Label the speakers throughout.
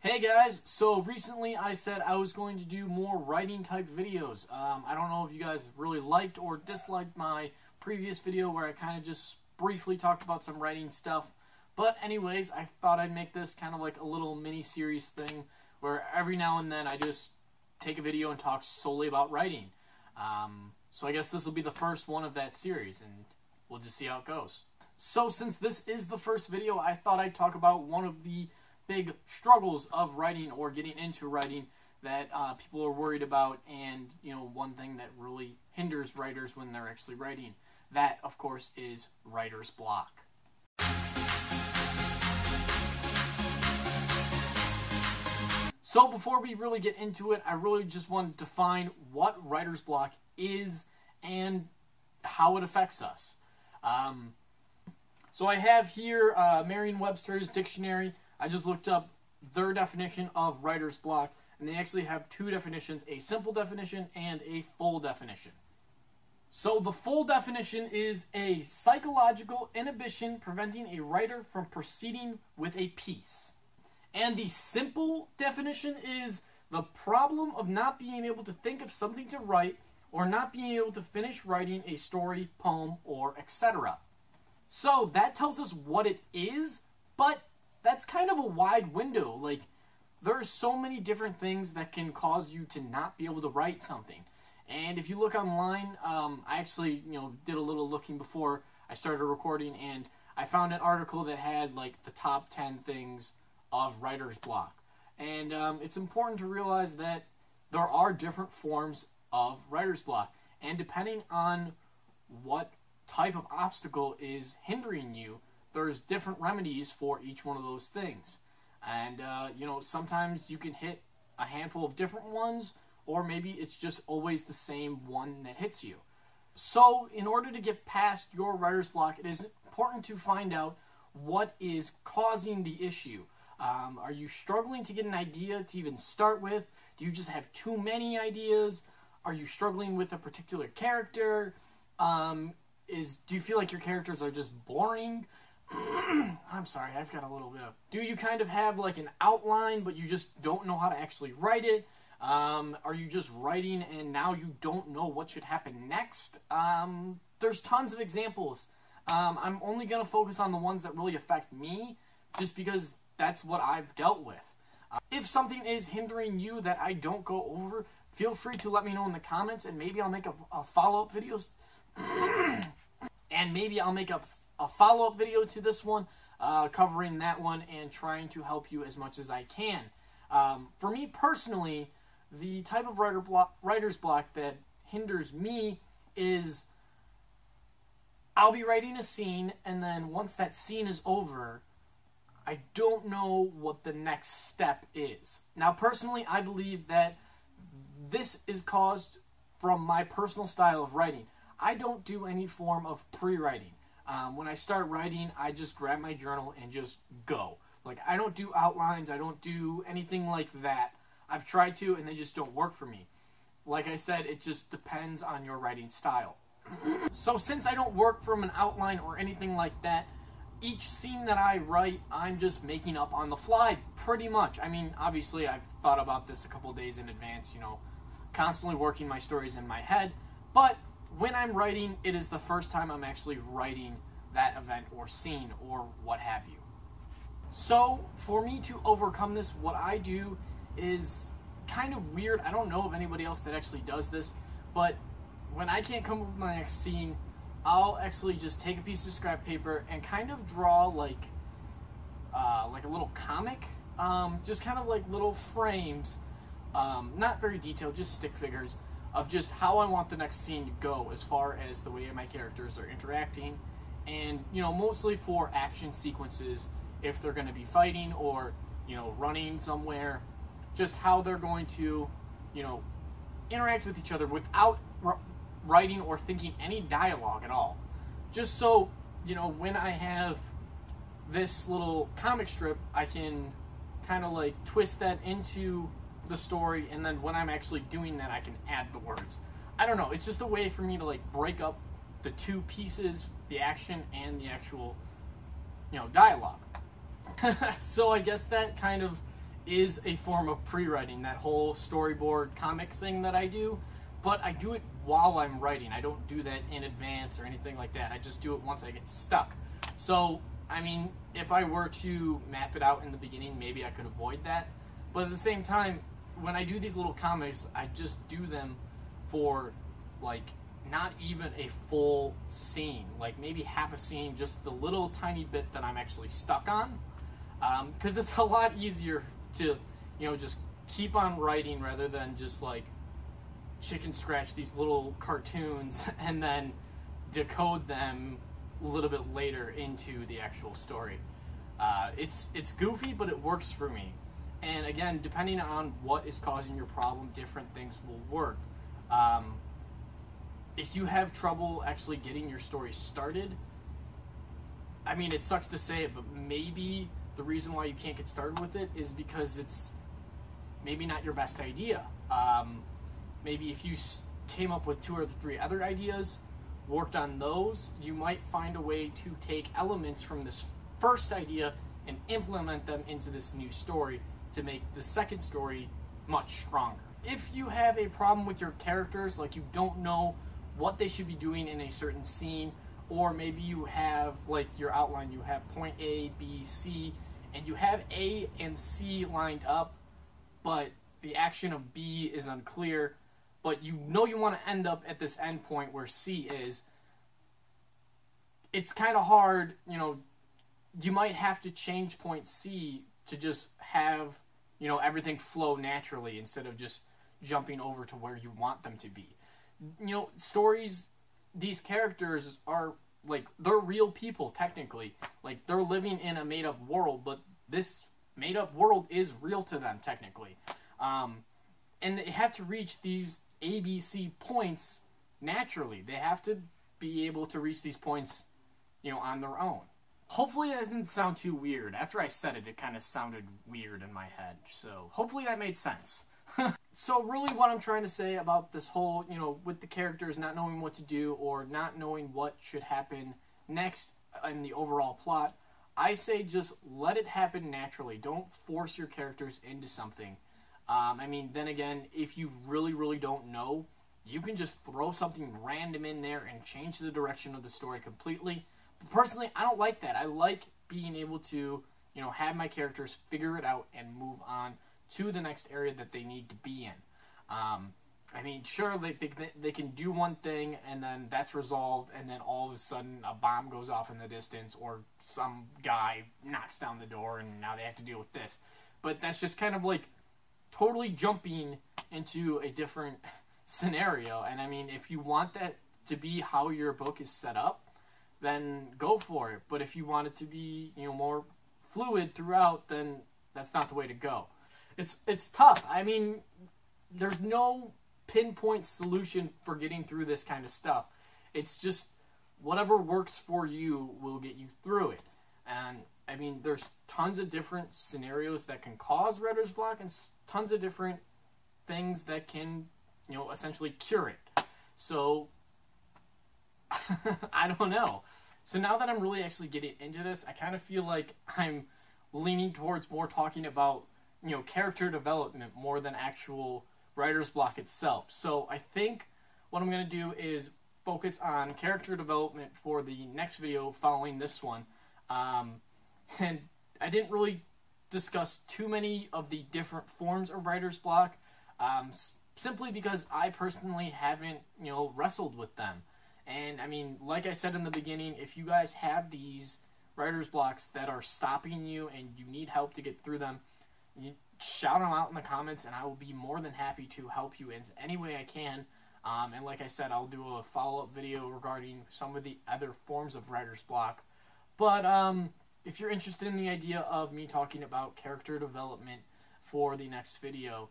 Speaker 1: Hey guys, so recently I said I was going to do more writing type videos. I don't know if you guys really liked or disliked my previous video where I kind of just briefly talked about some writing stuff. But anyways, I thought I'd make this kind of like a little mini-series thing where every now and then I just take a video and talk solely about writing. So I guess this will be the first one of that series and we'll just see how it goes. So since this is the first video, I thought I'd talk about one of the big struggles of writing or getting into writing that people are worried about, and one thing that really hinders writers when they're actually writing. That, of course, is writer's block. So before we really get into it, I really just want to define what writer's block is and how it affects us. So I have here Merriam-Webster's dictionary. I just looked up their definition of writer's block, and they actually have two definitions, a simple definition and a full definition. So the full definition is a psychological inhibition preventing a writer from proceeding with a piece. And the simple definition is the problem of not being able to think of something to write or not being able to finish writing a story, poem, or etc. So that tells us what it is, but that's kind of a wide window. Like, there are so many different things that can cause you to not be able to write something. And if you look online, I actually, did a little looking before I started recording, and I found an article that had, like, the top 10 things of writer's block. And it's important to realize that there are different forms of writer's block. And depending on what type of obstacle is hindering you, there's different remedies for each one of those things. And, sometimes you can hit a handful of different ones, or maybe it's just always the same one that hits you. So, in order to get past your writer's block, it is important to find out what is causing the issue. Are you struggling to get an idea to even start with? Do you just have too many ideas? Are you struggling with a particular character? Do you feel like your characters are just boring? I'm sorry, I've got a little bit of... Do you kind of have like an outline, but you just don't know how to actually write it? Are you just writing and now you don't know what should happen next? There's tons of examples. I'm only going to focus on the ones that really affect me, just because that's what I've dealt with. If something is hindering you that I don't go over, feel free to let me know in the comments, and maybe I'll make a follow-up video. And maybe I'll make a follow-up video to this one, covering that one and trying to help you as much as I can. For me personally, the type of writer's block that hinders me is I'll be writing a scene, and then once that scene is over, I don't know what the next step is. Now, personally, I believe that this is caused from my personal style of writing. I don't do any form of pre-writing. When I start writing, I just grab my journal and just go. Like, I don't do outlines, I don't do anything like that. I've tried to, and they just don't work for me. Like I said, it just depends on your writing style. So since I don't work from an outline or anything like that, each scene that I write, I'm just making up on the fly, pretty much. I mean, obviously, I've thought about this a couple days in advance, constantly working my stories in my head, but when I'm writing, it is the first time I'm actually writing that event or scene or what have you. So, for me to overcome this, what I do is kind of weird. I don't know of anybody else that actually does this, but when I can't come up with my next scene, I'll actually just take a piece of scrap paper and kind of draw like a little comic, just kind of like little frames, not very detailed, just stick figures, of just how I want the next scene to go as far as the way my characters are interacting, and mostly for action sequences, if they're going to be fighting or running somewhere, just how they're going to interact with each other without writing or thinking any dialogue at all. Just so when I have this little comic strip, I can kind of like twist that into the story, and then when I'm actually doing that, I can add the words. I don't know, it's just a way for me to like break up the two pieces, the action and the actual dialogue. So I guess that kind of is a form of pre-writing, that whole storyboard comic thing that I do, but I do it while I'm writing. I don't do that in advance or anything like that. I just do it once I get stuck. So, I mean, if I were to map it out in the beginning, maybe I could avoid that. But at the same time, when I do these little comics, I just do them for, like, not even a full scene. Like, maybe half a scene, just the little tiny bit that I'm actually stuck on. Because it's a lot easier to, you know, just keep on writing rather than just, like, chicken scratch these little cartoons and then decode them a little bit later into the actual story. It's goofy, but it works for me. And again, depending on what is causing your problem, different things will work. If you have trouble actually getting your story started, I mean, it sucks to say it, but maybe the reason why you can't get started with it is because it's maybe not your best idea. Maybe if you came up with 2 or 3 other ideas, worked on those, you might find a way to take elements from this first idea and implement them into this new story to make the second story much stronger. If you have a problem with your characters, like you don't know what they should be doing in a certain scene, or maybe you have, like your outline, you have point A, B, C, and you have A and C lined up, but the action of B is unclear, but you know you want to end up at this end point where C is, it's kind of hard, you know, you might have to change point C to just have, you know, everything flow naturally instead of just jumping over to where you want them to be. You know, stories, these characters are, like, they're real people, technically. Like, they're living in a made-up world, but this made-up world is real to them, technically. And they have to reach these ABC points naturally. They have to be able to reach these points, you know, on their own. Hopefully that didn't sound too weird. After I said it, it kind of sounded weird in my head. So hopefully that made sense. So really what I'm trying to say about this whole, you know, with the characters not knowing what to do or not knowing what should happen next in the overall plot, I say just let it happen naturally. Don't force your characters into something. I mean, then again, if you really, really don't know, you can just throw something random in there and change the direction of the story completely. But personally, I don't like that. I like being able to, you know, have my characters figure it out and move on to the next area that they need to be in. I mean, sure, they can do one thing and then that's resolved, and then all of a sudden a bomb goes off in the distance or some guy knocks down the door and now they have to deal with this. But that's just kind of like totally jumping into a different scenario. And I mean, if you want that to be how your book is set up, then go for it. But if you want it to be, you know, more fluid throughout, then that's not the way to go. It's tough. I mean, there's no pinpoint solution for getting through this kind of stuff. It's just whatever works for you will get you through it. And I mean, there's tons of different scenarios that can cause writer's block and tons of different things that can, you know, essentially cure it. So I don't know. So now that I'm really actually getting into this, I kind of feel like I'm leaning towards more talking about, you know, character development more than actual writer's block itself. So I think what I'm going to do is focus on character development for the next video following this one. And I didn't really discuss too many of the different forms of writer's block, simply because I personally haven't, you know, wrestled with them. And I mean, like I said in the beginning, if you guys have these writer's blocks that are stopping you and you need help to get through them, you shout them out in the comments and I will be more than happy to help you in any way I can. And like I said, I'll do a follow-up video regarding some of the other forms of writer's block. But if you're interested in the idea of me talking about character development for the next video,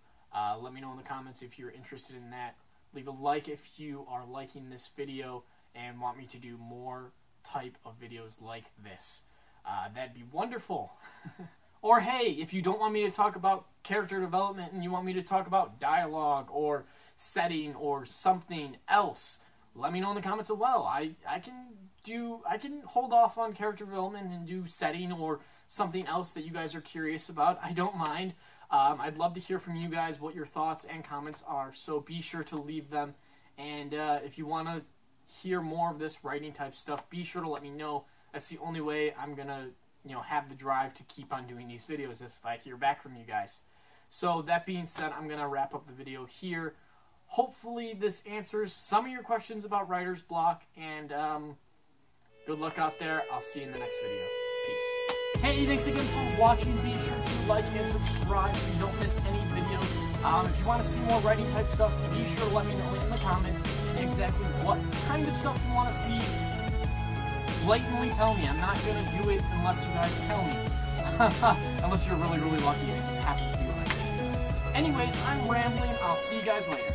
Speaker 1: let me know in the comments if you're interested in that. Leave a like if you are liking this video and want me to do more type of videos like this. That'd be wonderful. Or hey, if you don't want me to talk about character development and you want me to talk about dialogue or setting or something else, let me know in the comments as well. I can hold off on character development and do setting or something else that you guys are curious about. I don't mind. I'd love to hear from you guys what your thoughts and comments are, so be sure to leave them. And if you want to hear more of this writing type stuff, be sure to let me know. That's the only way I'm going to have the drive to keep on doing these videos, if I hear back from you guys. So that being said, I'm going to wrap up the video here. Hopefully this answers some of your questions about writer's block, and good luck out there. I'll see you in the next video. Peace. Hey, thanks again for watching. Be sure to like and subscribe so you don't miss any videos. If you want to see more writing type stuff, be sure to let me know in the comments exactly what kind of stuff you want to see. Blatantly tell me. I'm not going to do it unless you guys tell me. Unless you're really, really lucky and it just happens to be what I think. Anyways, I'm rambling. I'll see you guys later.